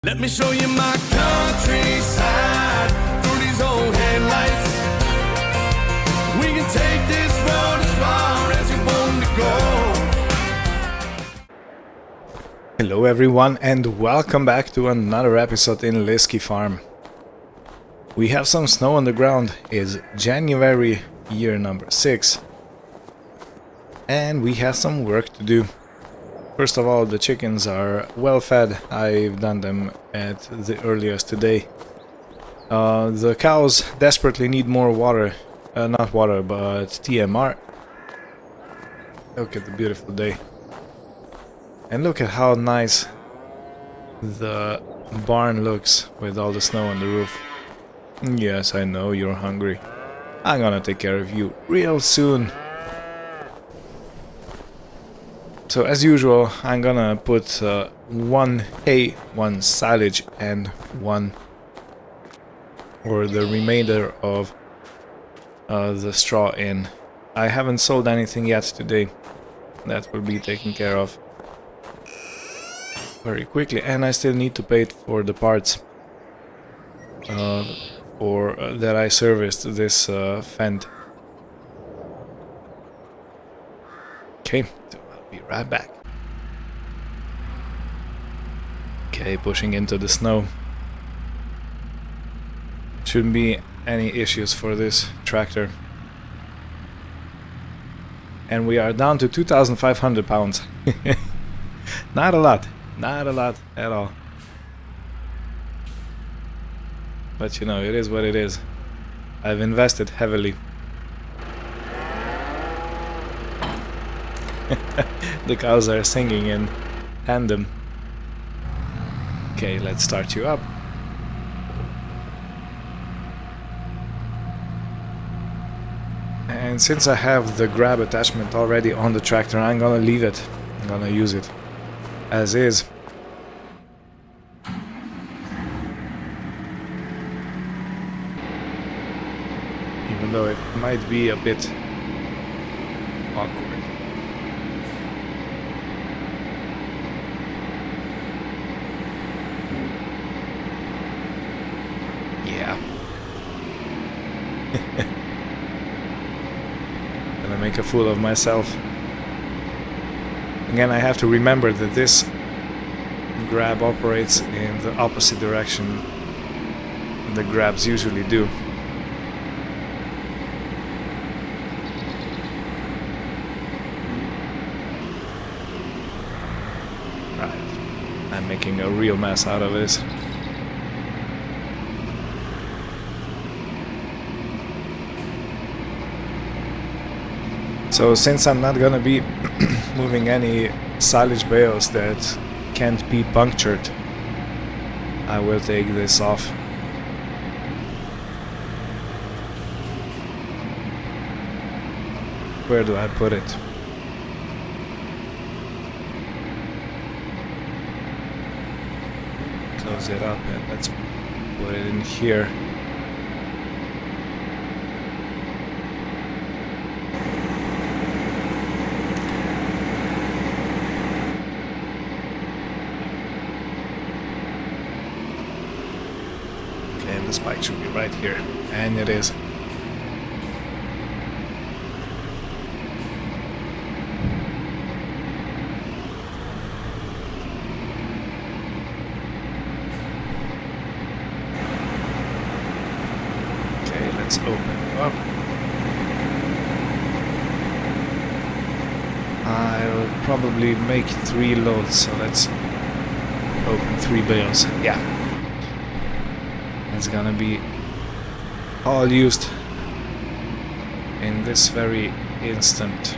Let me show you my countryside through these old headlights. We can take this road as far as you want to go. Hello everyone and welcome back to another episode in Lisky Farm. We have some snow on the ground. It's January, year number 6. And we have some work to do. First of all, the chickens are well fed. I've done them at the earliest today. The cows desperately need more water. Not water, but TMR. Look at the beautiful day. And look at how nice the barn looks with all the snow on the roof. Yes, I know you're hungry. I'm gonna take care of you real soon. So as usual, I'm gonna put one hay, one silage, and one, or the remainder of the straw in. I haven't sold anything yet today. That will be taken care of very quickly, and I still need to pay for the parts that I serviced this fend. Okay. Be right back. Okay, pushing into the snow. Shouldn't be any issues for this tractor. And we are down to 2,500 pounds. Not a lot at all. But you know, it is what it is. I've invested heavily. The cows are singing in tandem. Okay, let's start you up. And since I have the grab attachment already on the tractor, I'm gonna leave it. I'm gonna use it as is. Even though it might be a bit awkward. Gonna make a fool of myself. Again, I have to remember that this grab operates in the opposite direction the grabs usually do. Right. I'm making a real mess out of this. So since I'm not gonna be moving any silage bales that can't be punctured, I will take this off. Where do I put it? Close it up and let's put it in here. The spike should be right here, and it is. Okay, let's open it up. I'll probably make 3 loads, so let's open 3 bales. Yeah. It's gonna be all used in this very instant.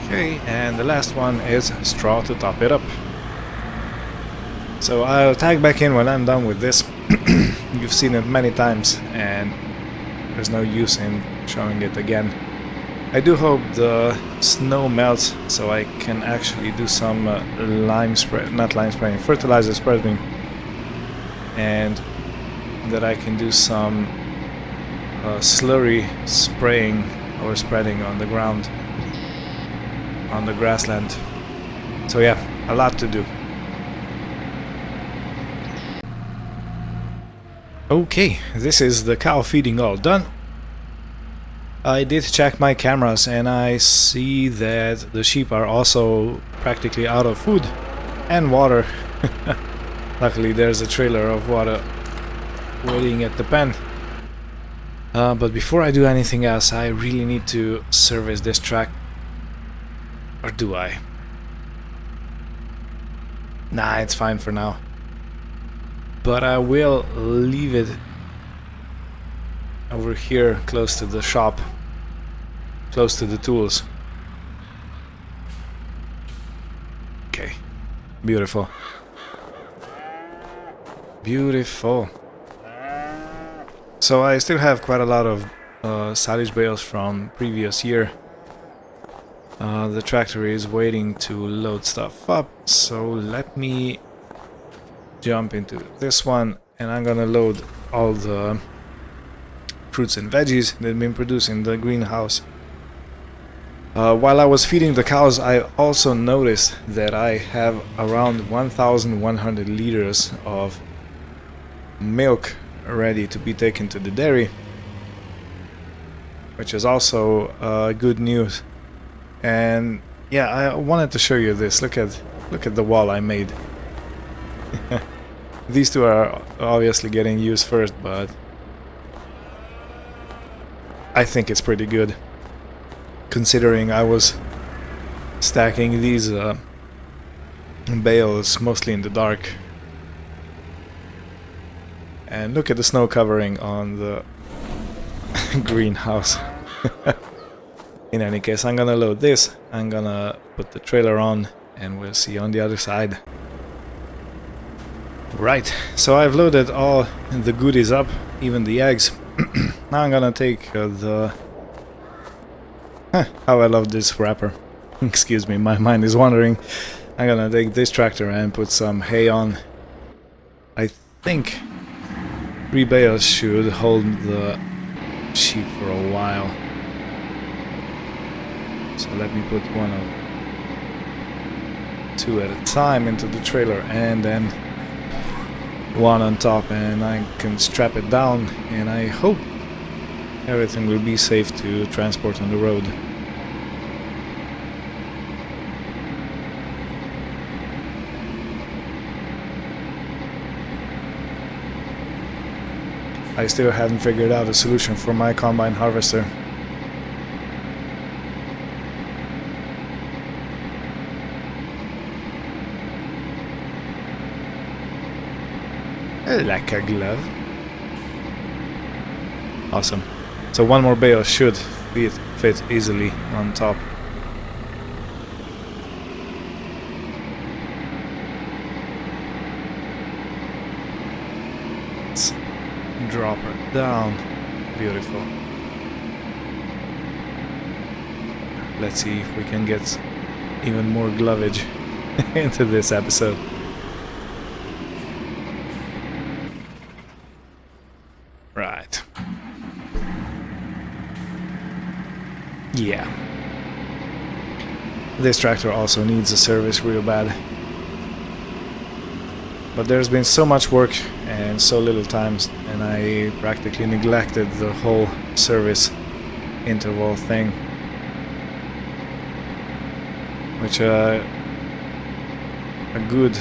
Okay, and the last one is straw to top it up. So I'll tag back in when I'm done with this. You've seen it many times and there's no use in showing it again. I do hope the snow melts so I can actually do some fertilizer spreading and that I can do some slurry spraying or spreading on the ground, on the grassland. So yeah, a lot to do. Okay, this is the cow feeding all done. I did check my cameras and I see that the sheep are also practically out of food and water. Luckily there's a trailer of water waiting at the pen. But before I do anything else, I really need to service this track. Or do I? Nah, it's fine for now. But I will leave it over here close to the shop, close to the tools. Okay, beautiful. Beautiful. So I still have quite a lot of silage bales from previous year. The tractor is waiting to load stuff up, so let me jump into this one and I'm gonna load all the fruits and veggies that have been produced in the greenhouse. While I was feeding the cows, I also noticed that I have around 1,100 liters of milk ready to be taken to the dairy, which is also good news. And yeah, I wanted to show you this. Look at the wall I made. These two are obviously getting used first, but I think it's pretty good, considering I was stacking these bales mostly in the dark. And look at the snow covering on the greenhouse. In any case, I'm gonna load this, I'm gonna put the trailer on, and we'll see you on the other side. Right, so I've loaded all the goodies up, even the eggs. Now I'm gonna take the... how I love this wrapper. Excuse me, my mind is wandering. I'm gonna take this tractor and put some hay on. I think 3 bales should hold the sheep for a while. So let me put 1 or 2 at a time into the trailer and then 1 on top, and I can strap it down, and I hope everything will be safe to transport on the road. I still haven't figured out a solution for my combine harvester. Like a glove. Awesome. So 1 more bale should fit easily on top. Let's drop her down. Beautiful. Let's see if we can get even more glovage into this episode. Right. Yeah. This tractor also needs a service real bad. But there's been so much work and so little time, and I practically neglected the whole service interval thing. Which a good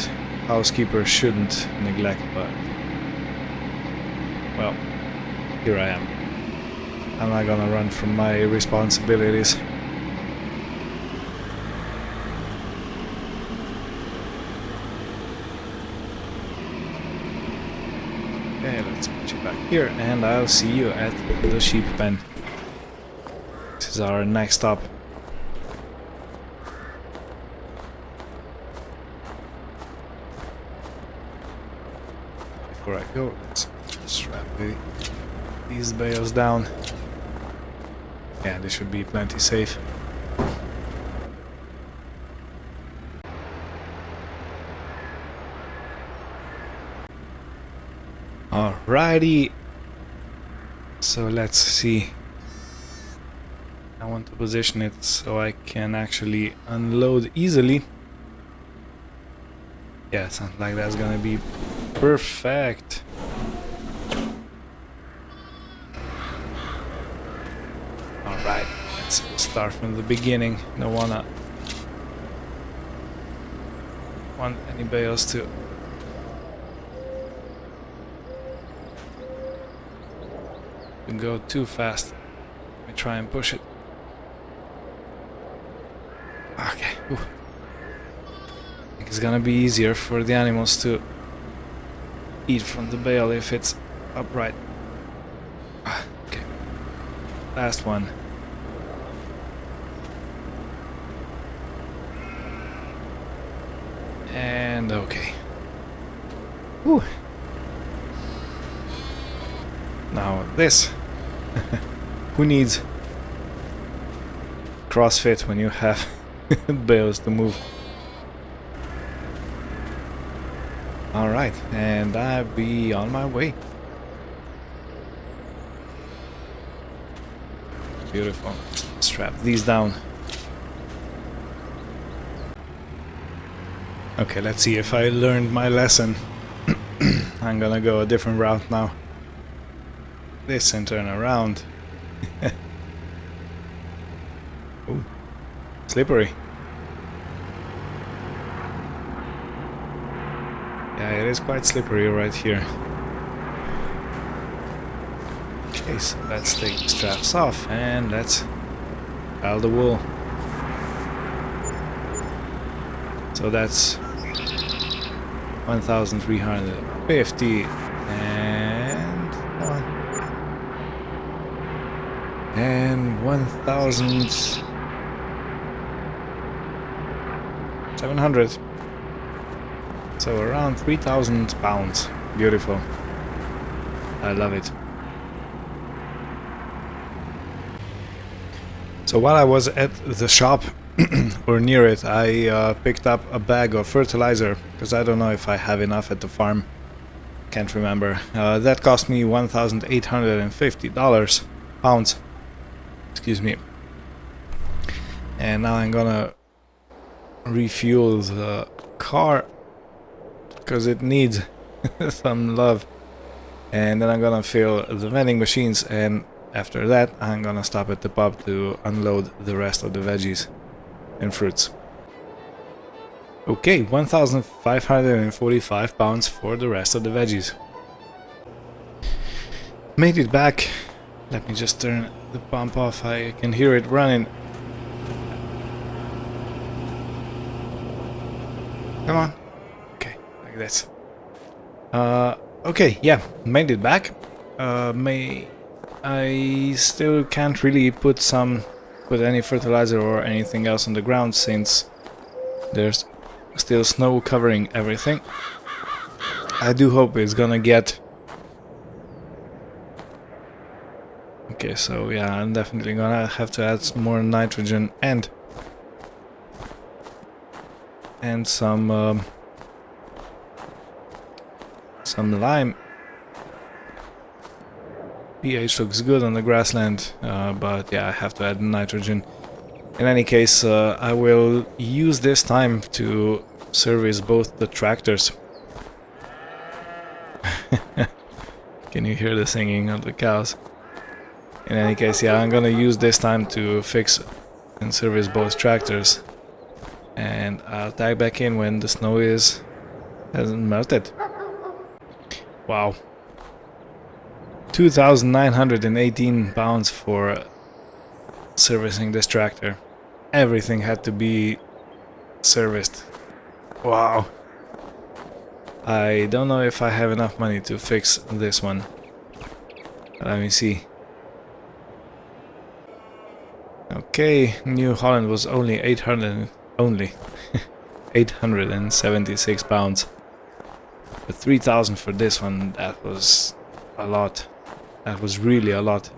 housekeeper shouldn't neglect, but well, here I am. I'm not gonna run from my responsibilities. Okay, let's put you back here, and I'll see you at the sheep pen. This is our next stop. Before I go, let's strap these bales down. Yeah, they should be plenty safe. Alrighty. So let's see. I want to position it so I can actually unload easily. Yeah, sounds like that's gonna be perfect. Alright, let's start from the beginning. Don't want anybody else to go too fast. Let me try and push it. Okay. Ooh. I think it's gonna be easier for the animals to eat from the bale if it's upright. Okay. Last one. And okay. Whew. Now this. Who needs CrossFit when you have bales to move? Alright, and I'll be on my way. Beautiful. Strap these down. Okay, let's see if I learned my lesson. I'm gonna go a different route now. This and turn around. Ooh, slippery. Yeah, it is quite slippery right here. Okay, so let's take the straps off and let's pile the wool. So that's 1,350 and 1,700. So around 3,000 pounds. Beautiful. I love it. So while I was at the shop or near it, I picked up a bag of fertilizer because I don't know if I have enough at the farm. Can't remember. That cost me $1,850 pounds. Excuse me. And now I'm gonna refuel the car because it needs some love. And then I'm gonna fill the vending machines, and after that I'm gonna stop at the pub to unload the rest of the veggies and fruits. Okay, 1,545 pounds for the rest of the veggies. Made it back. Let me just turn the pump off. I can hear it running. Come on. Okay, like this. Okay, yeah, made it back. I still can't really put any fertilizer or anything else on the ground since there's still snow covering everything. I do hope it's gonna get... Okay, so yeah, I'm definitely gonna have to add some more nitrogen and some lime. pH looks good on the grassland, but yeah, I have to add nitrogen. In any case, I will use this time to service both the tractors. Can you hear the singing of the cows? In any case, yeah, I'm gonna use this time to fix and service both tractors. And I'll tag back in when the snow hasn't melted. Wow. 2,918 pounds for servicing this tractor. Everything had to be serviced. Wow. I don't know if I have enough money to fix this one. Let me see. Okay, New Holland was only 876 pounds. But 3,000 for this one, that was a lot. That was really a lot.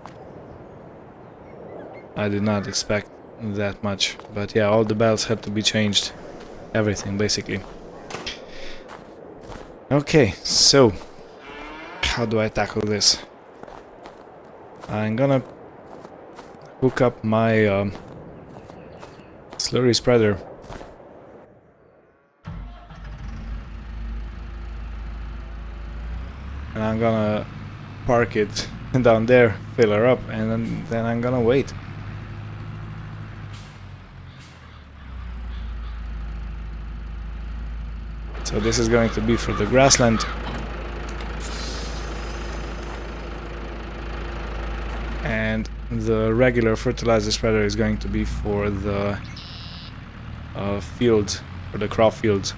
I did not expect that much, but yeah, all the belts had to be changed. Everything, basically. Okay, so how do I tackle this? I'm gonna hook up my slurry spreader. And I'm gonna park it down there, fill her up, and then I'm gonna wait. So this is going to be for the grassland. And the regular fertilizer spreader is going to be for the fields, for the crop fields.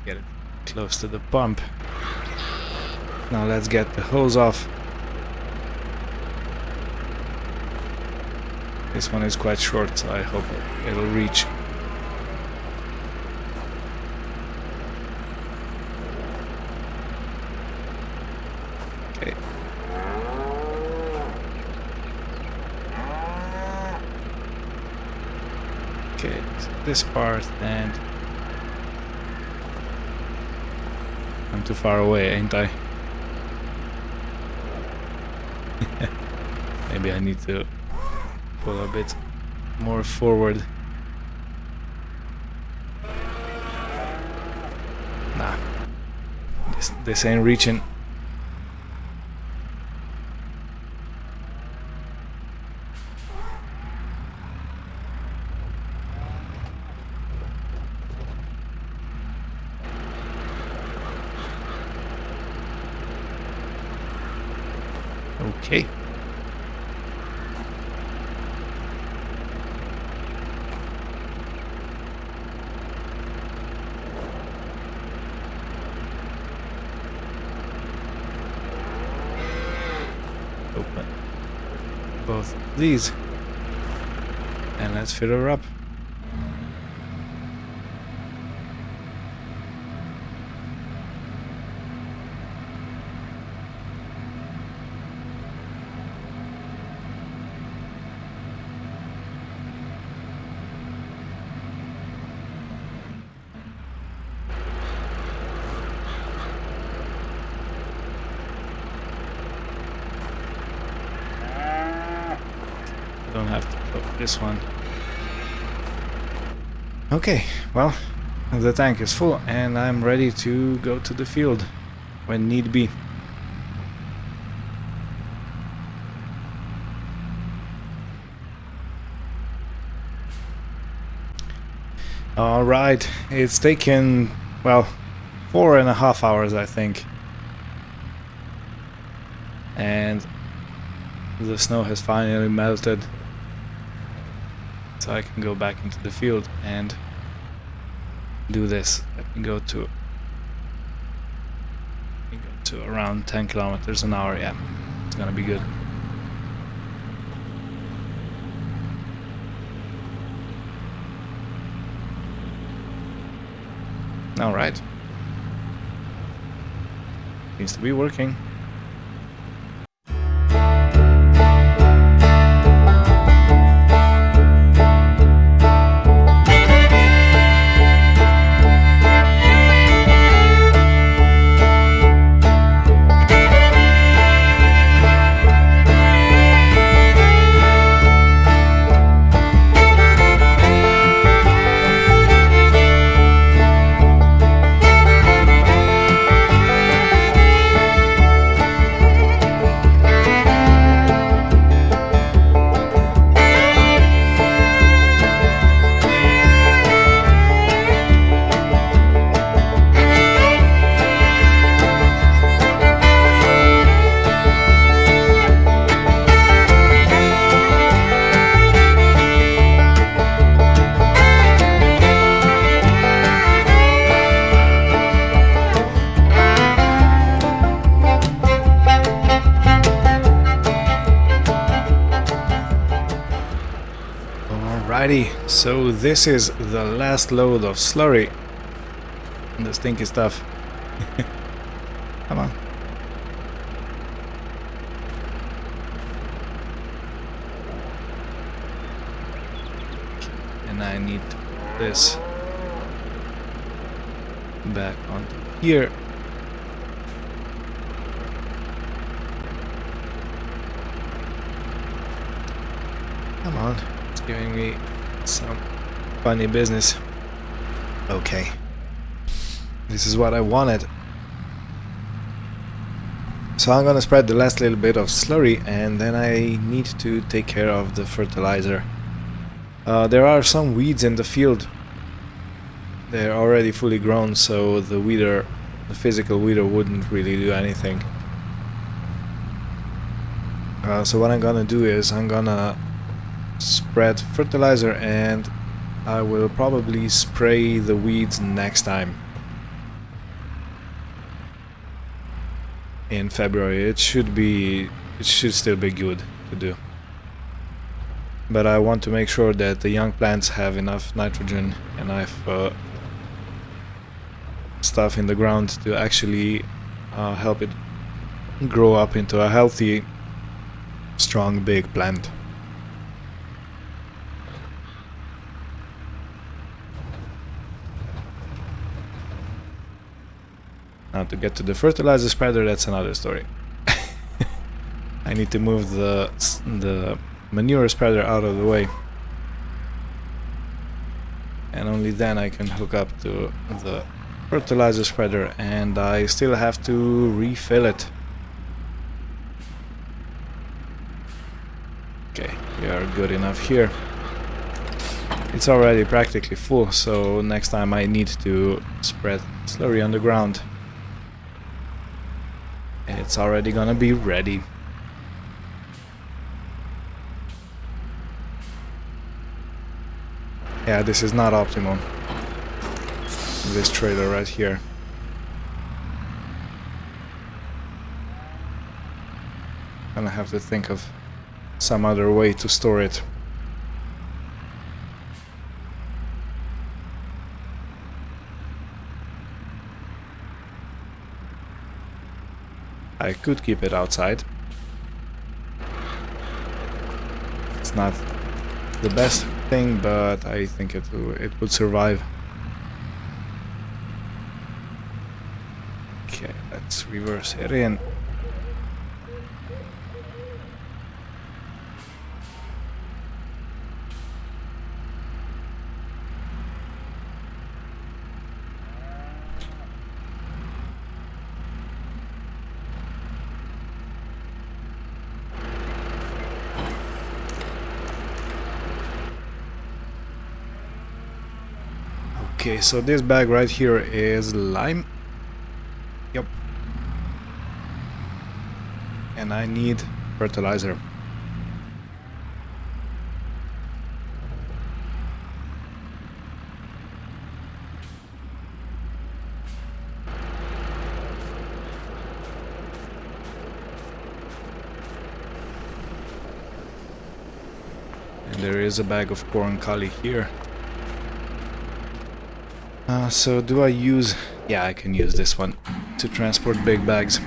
Get it close to the pump. Now let's get the hose off. This one is quite short, so I hope it'll reach. Okay. Okay, so this part, and I'm too far away, ain't I? Maybe I need to pull a bit more forward. Nah, this ain't reaching. Okay. Open both these and let's fill her up. Don't have to put this one. Okay, well, the tank is full and I'm ready to go to the field when need be. Alright, it's taken, well, 4.5 hours I think. And the snow has finally melted. So I can go back into the field and do this. Let me go to around 10 kilometers an hour. Yeah, it's gonna be good. All right, seems to be working. Alrighty, so this is the last load of slurry. The stinky stuff. Come on. and I need to put this back onto here. Come on, it's giving me some funny business. Okay, this is what I wanted. So I'm gonna spread the last little bit of slurry, and then I need to take care of the fertilizer. There are some weeds in the field. They're already fully grown, so the weeder, the physical weeder, wouldn't really do anything. So what I'm gonna do is I'm gonna spread fertilizer, and I will probably spray the weeds next time. In February. It should still be good to do. But I want to make sure that the young plants have enough nitrogen, enough stuff in the ground to actually help it grow up into a healthy, strong, big plant. Now to get to the fertilizer spreader, that's another story. I need to move the manure spreader out of the way, and only then I can hook up to the fertilizer spreader, and I still have to refill it. Okay, we are good enough here. It's already practically full, so next time I need to spread slurry on the ground, it's already gonna be ready. Yeah, this is not optimal. This trailer right here. Gonna have to think of some other way to store it. I could keep it outside. It's not the best thing, but I think it would survive. Okay, let's reverse it in. Okay, so this bag right here is lime. Yep. And I need fertilizer. And there is a bag of corn kali here. So do I use... yeah, I can use this one to transport big bags.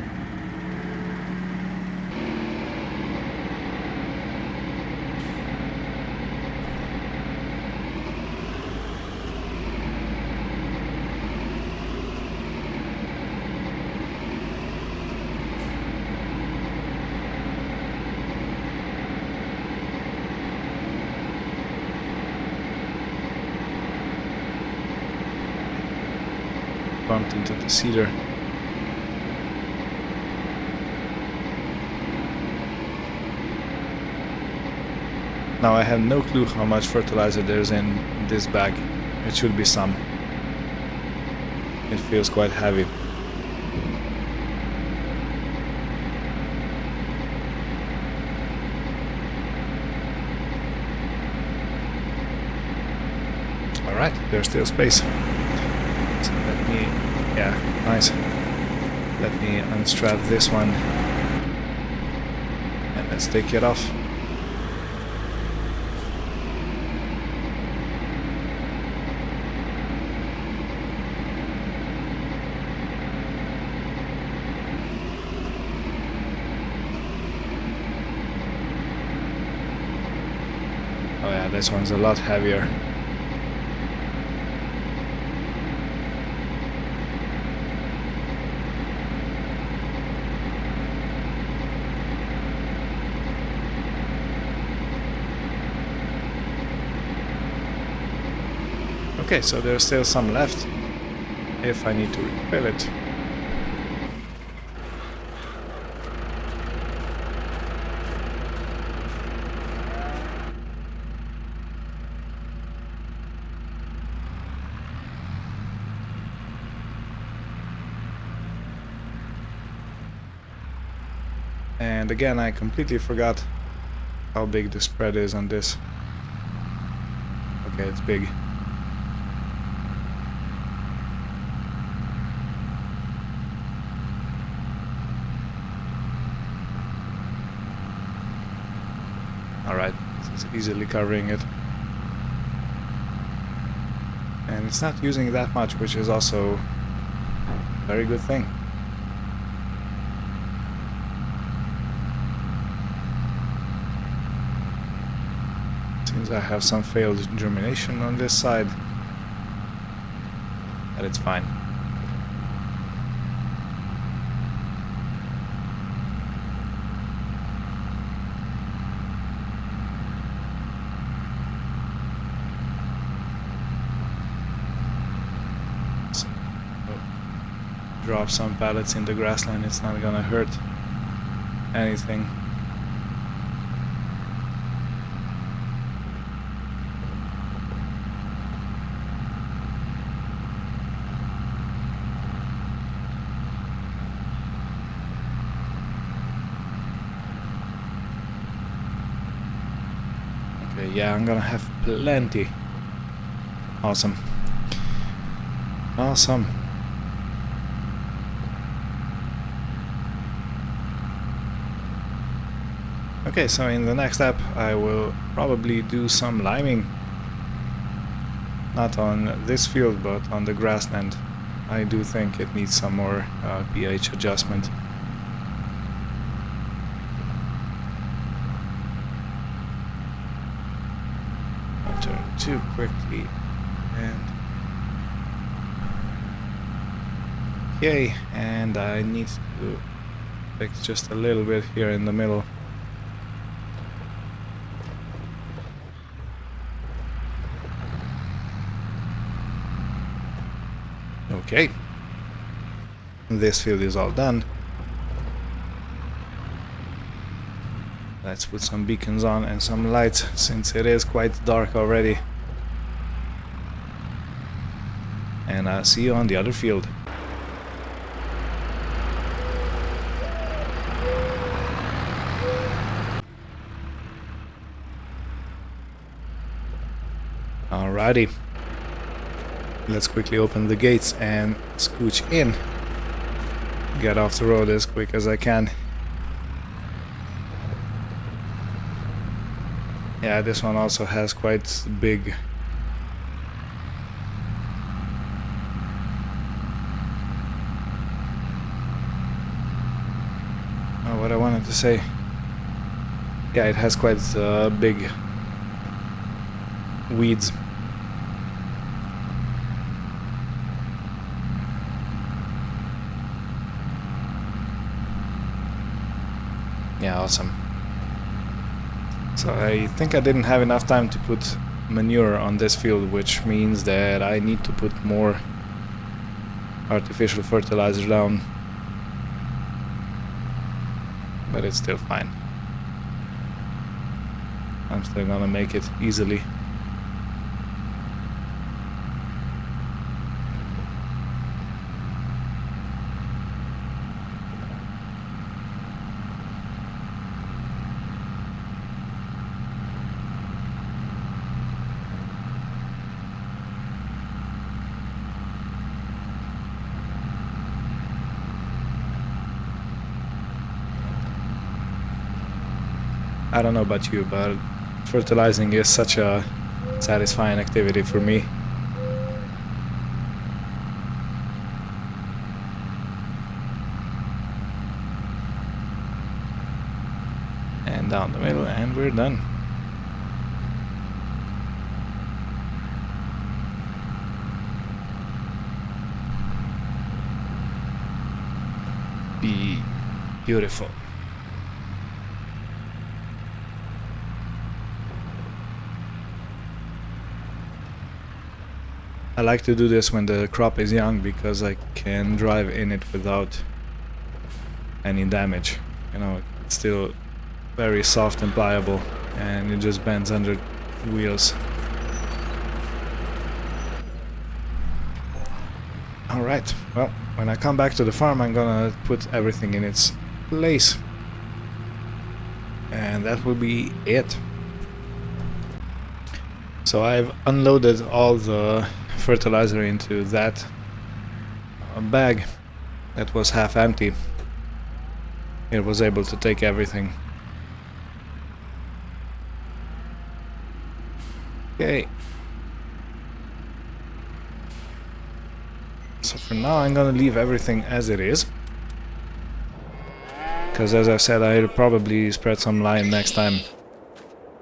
Bumped into the cedar. Now I have no clue how much fertilizer there's in this bag. It should be some. It feels quite heavy. Alright, there's still space. So let me... yeah, nice. Let me unstrap this one. And let's take it off. Oh yeah, this one's a lot heavier. Okay, so there's still some left if I need to refill it. And again, I completely forgot how big the spread is on this. Okay, it's big. Alright, this is easily covering it. And it's not using that much, which is also a very good thing. Seems I have some failed germination on this side, but it's fine. So, drop some pallets in the grassland, it's not gonna hurt anything. Yeah, I'm gonna have plenty. Awesome. Awesome. Okay, so in the next step I will probably do some liming. Not on this field, but on the grassland. I do think it needs some more pH adjustment. Too quickly, and okay, and I need to fix just a little bit here in the middle. Okay, this field is all done. Let's put some beacons on and some lights, since it is quite dark already. And I'll see you on the other field. Alrighty. Let's quickly open the gates and scooch in. Get off the road as quick as I can. Yeah, this one also has quite big what I wanted to say. Yeah, it has quite big weeds. Yeah, awesome. So I think I didn't have enough time to put manure on this field, which means that I need to put more artificial fertilizer down. But it's still fine. I'm still gonna make it easily. I don't know about you, but fertilizing is such a satisfying activity for me. And down the middle, and we're done. Beautiful. I like to do this when the crop is young because I can drive in it without any damage. You know, it's still very soft and pliable, and it just bends under wheels. Alright, well, when I come back to the farm I'm gonna put everything in its place. And that will be it. So I've unloaded all the fertilizer into that bag that was half empty. It was able to take everything. Okay. So for now I'm gonna leave everything as it is. Because as I said, I'll probably spread some lime next time.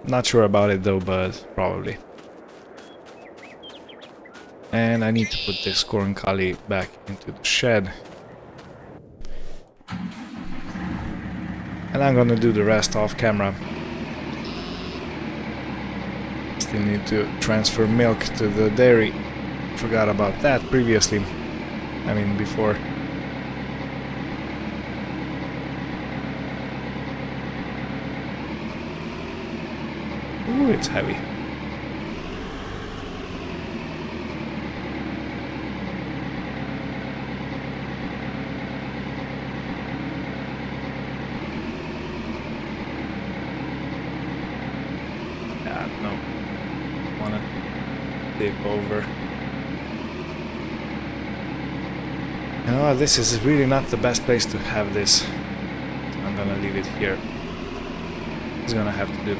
Not sure about it though, but probably. And I need to put this corn collie back into the shed. And I'm gonna do the rest off camera. Still need to transfer milk to the dairy. Forgot about that previously. I mean before. Ooh, it's heavy. Over. You know, this is really not the best place to have this. I'm gonna leave it here. It's gonna have to do.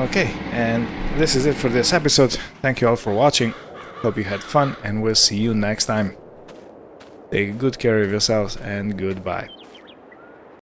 Okay, and this is it for this episode. Thank you all for watching. Hope you had fun, and we'll see you next time. Take good care of yourselves, and goodbye.